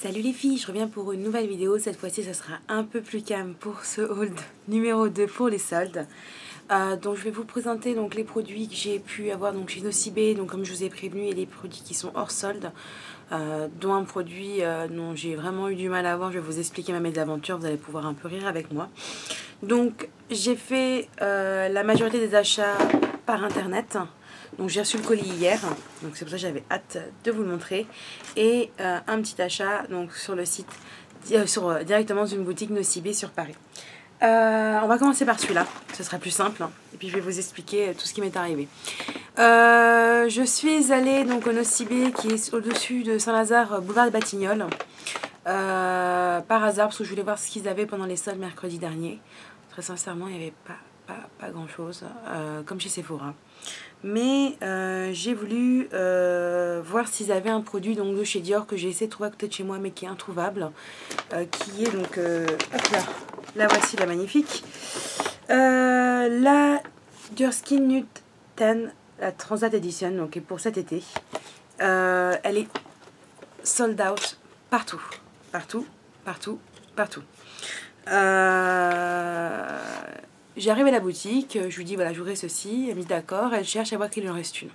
Salut les filles, je reviens pour une nouvelle vidéo. Cette fois-ci, ça sera un peu plus calme pour ce haul numéro 2 pour les soldes. Donc je vais vous présenter donc, les produits que j'ai pu avoir donc, chez Nocibé. Donc comme je vous ai prévenu, il y a des produits qui sont hors solde, dont un produit dont j'ai vraiment eu du mal à avoir. Je vais vous expliquer ma mésaventure, vous allez pouvoir un peu rire avec moi. Donc j'ai fait la majorité des achats par internet. Donc j'ai reçu le colis hier, donc c'est pour ça que j'avais hâte de vous le montrer. Et un petit achat donc sur le site, directement dans une boutique Nocibé sur Paris. On va commencer par celui-là, ce sera plus simple. Hein. Et puis je vais vous expliquer tout ce qui m'est arrivé. Je suis allée donc au Nocibé qui est au-dessus de Saint-Lazare, boulevard des Batignolles. Par hasard, parce que je voulais voir ce qu'ils avaient pendant les soldes mercredi dernier. Très sincèrement, il n'y avait pas grand chose, comme chez Sephora. Mais j'ai voulu voir s'ils avaient un produit donc, de chez Dior que j'ai essayé de trouver à côté de chez moi mais qui est introuvable. Qui est donc, hop là, la voici la magnifique. La Dior Skin Nude 10, la Transat Edition, donc pour cet été. Elle est sold out partout. Partout. J'arrive à la boutique, je lui dis voilà, je voudrais ceci, elle me dit d'accord, elle cherche à voir qu'il lui en reste une.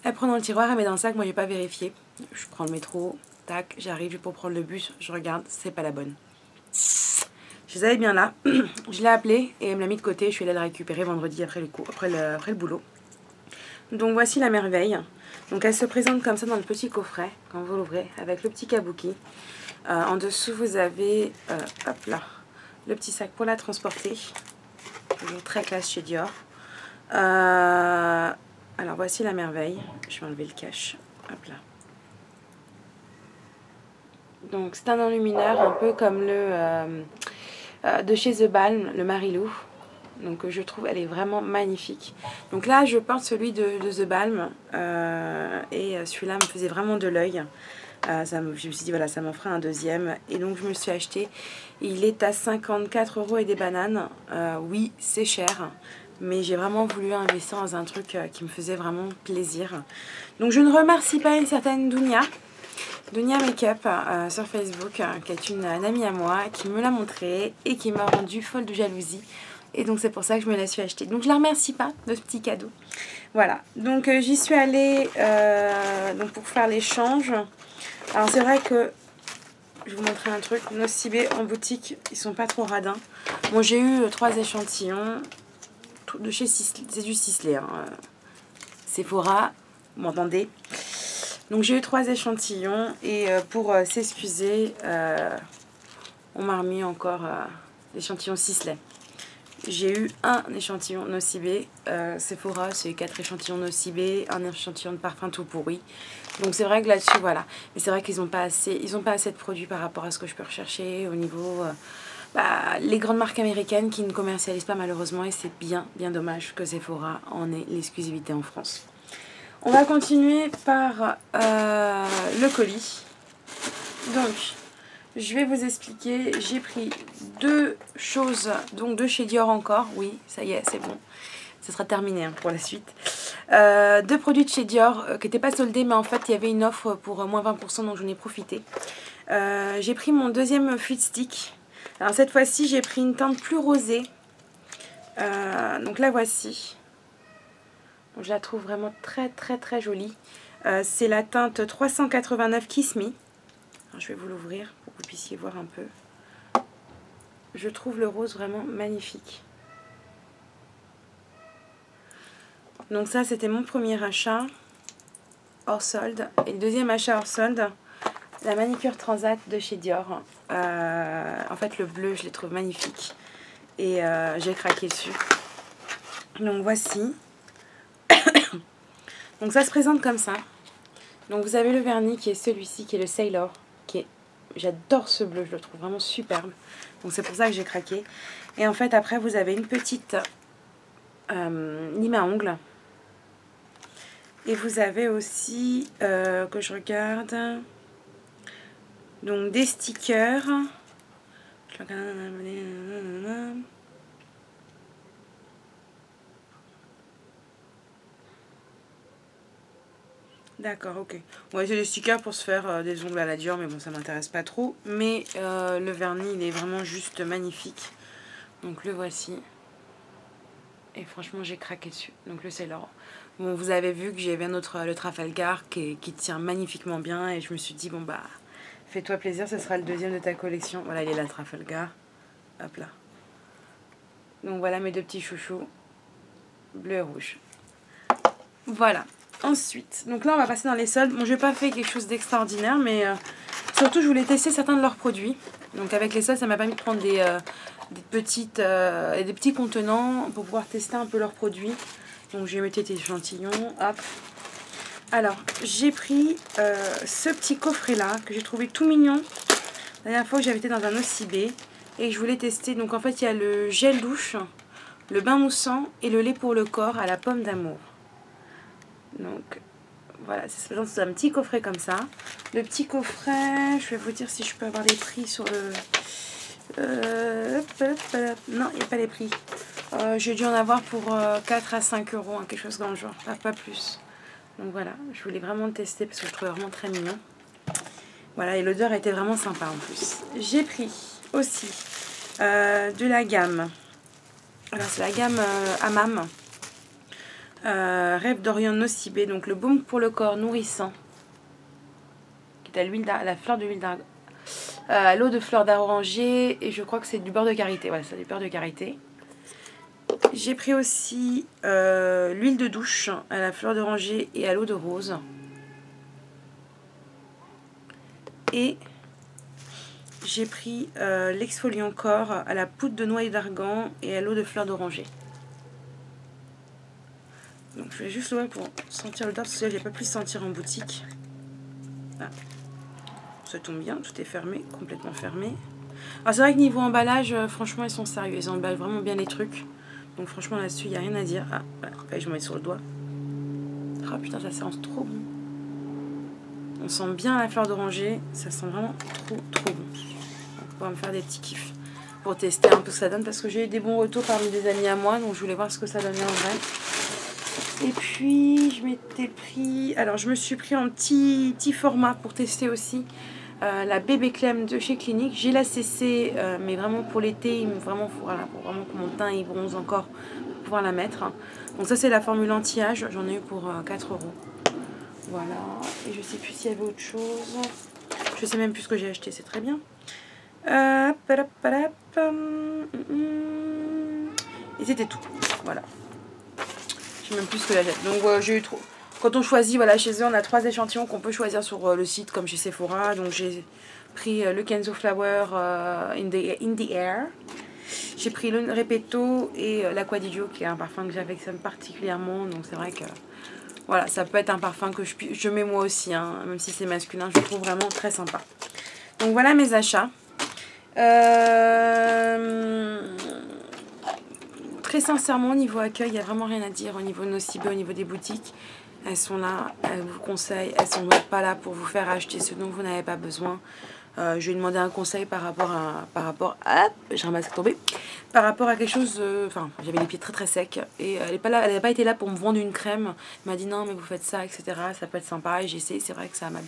Elle prend dans le tiroir, elle met dans le sac, moi j'ai pas vérifié. Je prends le métro, tac, j'arrive pour prendre le bus, je regarde, c'est pas la bonne. Je les avais bien là, je l'ai appelée et elle me l'a mis de côté, je suis allée la récupérer vendredi après le boulot. Donc voici la merveille. Donc elle se présente comme ça dans le petit coffret, quand vous l'ouvrez, avec le petit kabuki. En dessous vous avez, hop là, le petit sac pour la transporter. Toujours très classe chez Dior. Alors voici la merveille. Je vais enlever le cache. Hop là. Donc c'est un enlumineur un peu comme le de chez The Balm, le Marilou. Donc je trouve elle est vraiment magnifique. Donc là je porte celui de The Balm et celui-là me faisait vraiment de l'œil. Je me suis dit voilà, ça m'en fera un deuxième. Et donc je me le suis acheté. Il est à 54 € et des bananes. Oui, c'est cher. Mais j'ai vraiment voulu investir dans un truc qui me faisait vraiment plaisir. Donc je ne remercie pas une certaine Dounia Makeup sur Facebook, qui est une amie à moi, qui me l'a montré et qui m'a rendue folle de jalousie. Et donc c'est pour ça que je me la suis achetée. Donc je la remercie pas de ce petit cadeau. Voilà, donc j'y suis allée donc pour faire l'échange. Alors c'est vrai que, je vais vous montrer un truc, Nocibé en boutique, ils sont pas trop radins. Bon, j'ai eu 3 échantillons de chez Sisley, c'est du Sisley, hein. Sephora, vous m'entendez. Donc j'ai eu 3 échantillons et pour s'excuser, on m'a remis encore l'échantillon Sisley. J'ai eu un échantillon Nocibé, Sephora c'est 4 échantillons Nocibé, un échantillon de parfum tout pourri. Donc c'est vrai que là-dessus voilà, mais c'est vrai qu'ils n'ont pas assez de produits par rapport à ce que je peux rechercher au niveau les grandes marques américaines qui ne commercialisent pas malheureusement et c'est bien dommage que Sephora en ait l'exclusivité en France. On va continuer par le colis. Donc je vais vous expliquer, j'ai pris 2 choses, donc de chez Dior encore, oui, ça y est, c'est bon, ça sera terminé hein, pour la suite. 2 produits de chez Dior qui n'étaient pas soldés, mais en fait il y avait une offre pour moins 20%, donc j'en ai profité. J'ai pris mon deuxième Fluid Stick. Alors cette fois-ci, j'ai pris une teinte plus rosée. Donc la voici. Donc, je la trouve vraiment très jolie. C'est la teinte 389 Kiss Me. Alors, je vais vous l'ouvrir pour que vous puissiez voir un peu. Je trouve le rose vraiment magnifique. Donc ça, c'était mon premier achat hors solde. Et le deuxième achat hors solde, la manicure Transat de chez Dior. En fait, le bleu, je les trouve magnifique. Et j'ai craqué dessus. Donc voici. Donc ça se présente comme ça. Donc vous avez le vernis qui est celui-ci, qui est le Sailor. J'adore ce bleu, je le trouve vraiment superbe. Donc c'est pour ça que j'ai craqué. Et en fait, après, vous avez une petite lime à ongles. Et vous avez aussi, que je regarde, donc des stickers. Je regarde. D'accord, ok. Ouais, c'est des stickers pour se faire des ongles à la Dior, mais bon, ça m'intéresse pas trop. Mais le vernis, il est vraiment juste magnifique. Donc le voici. Et franchement, j'ai craqué dessus. Donc le Sailor. Bon, vous avez vu que j'avais un autre, le Trafalgar, qui tient magnifiquement bien. Et je me suis dit, bon bah, fais-toi plaisir, ce sera le deuxième de ta collection. Voilà, il est là, le Trafalgar. Hop là. Donc voilà mes deux petits chouchous. Bleu et rouge. Voilà. Ensuite, donc là on va passer dans les soldes. Bon, je n'ai pas fait quelque chose d'extraordinaire, mais surtout je voulais tester certains de leurs produits. Donc avec les soldes, ça m'a permis de prendre des petits contenants pour pouvoir tester un peu leurs produits. Donc j'ai mis des échantillons. Hop. Alors, j'ai pris ce petit coffret là que j'ai trouvé tout mignon. La dernière fois que j'avais été dans un OCB et je voulais tester. Donc en fait, il y a le gel douche, le bain moussant et le lait pour le corps à la pomme d'amour. Donc voilà, c'est un petit coffret comme ça. Le petit coffret, je vais vous dire si je peux avoir les prix sur le... non, il n'y a pas les prix. J'ai dû en avoir pour 4 à 5 euros, hein, quelque chose dans le genre, pas plus. Donc voilà, je voulais vraiment le tester parce que je trouvais vraiment très mignon. Voilà, et l'odeur était vraiment sympa en plus. J'ai pris aussi de la gamme. Alors c'est la gamme Hammam. Rêve d'Orient Nocibé, donc le baume pour le corps nourrissant, qui est à l'huile, la fleur de l'huile d'argan, à l'eau de fleur d'oranger, et je crois que c'est du beurre de karité. Voilà, c'est du beurre de karité. J'ai pris aussi l'huile de douche à la fleur d'oranger et à l'eau de rose. Et j'ai pris l'exfoliant corps à la poudre de noix d'argan et à l'eau de fleur d'oranger. Donc je vais juste l'ouvrir pour sentir l'odeur parce que je n'ai pas pu sentir en boutique. Ah. Ça tombe bien, tout est fermé, complètement fermé. Alors c'est vrai que niveau emballage, franchement ils sont sérieux, ils emballent vraiment bien les trucs. Donc franchement là-dessus il n'y a rien à dire. Ah, voilà, je me mets sur le doigt. Ah putain, ça sent trop bon. On sent bien la fleur d'oranger, ça sent vraiment trop bon. On va me faire des petits kiffs pour tester un peu ce que ça donne parce que j'ai eu des bons retours parmi des amis à moi, donc je voulais voir ce que ça donnait en vrai. Et puis je m'étais pris, alors je me suis pris en petit format pour tester aussi la bébé Clem de chez Clinique. J'ai la CC mais vraiment pour l'été, vraiment voilà, pour vraiment que mon teint il bronze encore pour pouvoir la mettre. Donc ça c'est la formule anti-âge, j'en ai eu pour 4 euros. Voilà, et je sais plus s'il y avait autre chose. Je sais même plus ce que j'ai acheté, c'est très bien. Et c'était tout, voilà. Même plus que la jette. Donc j'ai eu trop. Quand on choisit, voilà, chez eux, on a 3 échantillons qu'on peut choisir sur le site, comme chez Sephora. Donc j'ai pris le Kenzo Flower in the Air. J'ai pris le Repetto et l'Acqua di Gio, qui est un parfum que j'affectionne particulièrement. Donc c'est vrai que voilà, ça peut être un parfum que je mets moi aussi, hein, même si c'est masculin, je le trouve vraiment très sympa. Donc voilà mes achats. Très sincèrement, au niveau accueil, il n'y a vraiment rien à dire. Au niveau Nocibé, au niveau des boutiques, elles sont là, elles vous conseillent. Elles ne sont pas là pour vous faire acheter ce dont vous n'avez pas besoin. Je lui ai demandé un conseil par rapport à je ramasse tomber, par rapport à quelque chose, enfin j'avais les pieds très secs et elle n'a pas été là pour me vendre une crème. Elle m'a dit non mais vous faites ça, etc. Ça peut être sympa et j'ai essayé, c'est vrai que ça m'a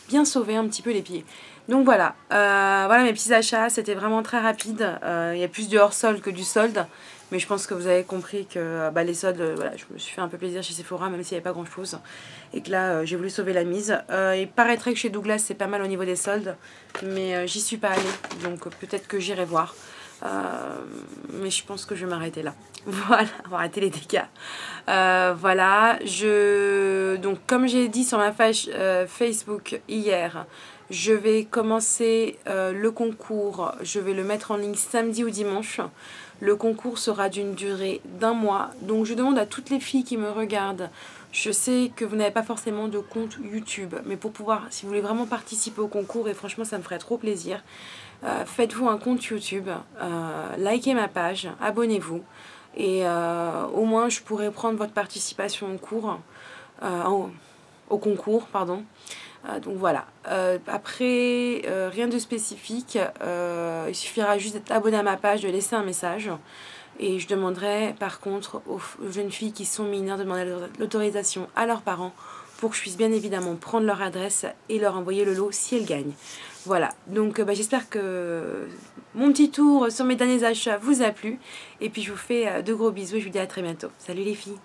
bien sauvé un petit peu les pieds. Donc voilà, voilà mes petits achats, c'était vraiment très rapide. Il y a plus du hors solde que du solde. Mais je pense que vous avez compris que les soldes, voilà, je me suis fait un peu plaisir chez Sephora, même s'il n'y avait pas grand chose. Et que là, j'ai voulu sauver la mise. Il paraîtrait que chez Douglas, c'est pas mal au niveau des soldes. Mais j'y suis pas allée. Donc peut-être que j'irai voir. Mais je pense que je vais m'arrêter là. Voilà, on va arrêter les dégâts. Voilà, donc comme j'ai dit sur ma page Facebook hier, je vais commencer le concours. Je vais le mettre en ligne samedi ou dimanche. Le concours sera d'une durée d'1 mois. Donc je demande à toutes les filles qui me regardent, je sais que vous n'avez pas forcément de compte YouTube, mais pour pouvoir, si vous voulez vraiment participer au concours, et franchement ça me ferait trop plaisir, faites-vous un compte YouTube, likez ma page, abonnez-vous, et au moins je pourrai prendre votre participation au concours, pardon. Donc voilà, après rien de spécifique, il suffira juste d'être abonné à ma page, de laisser un message et je demanderai par contre aux jeunes filles qui sont mineures de demander l'autorisation à leurs parents pour que je puisse bien évidemment prendre leur adresse et leur envoyer le lot si elles gagnent. Voilà, donc j'espère que mon petit tour sur mes derniers achats vous a plu. Et puis je vous fais de gros bisous et je vous dis à très bientôt. Salut les filles!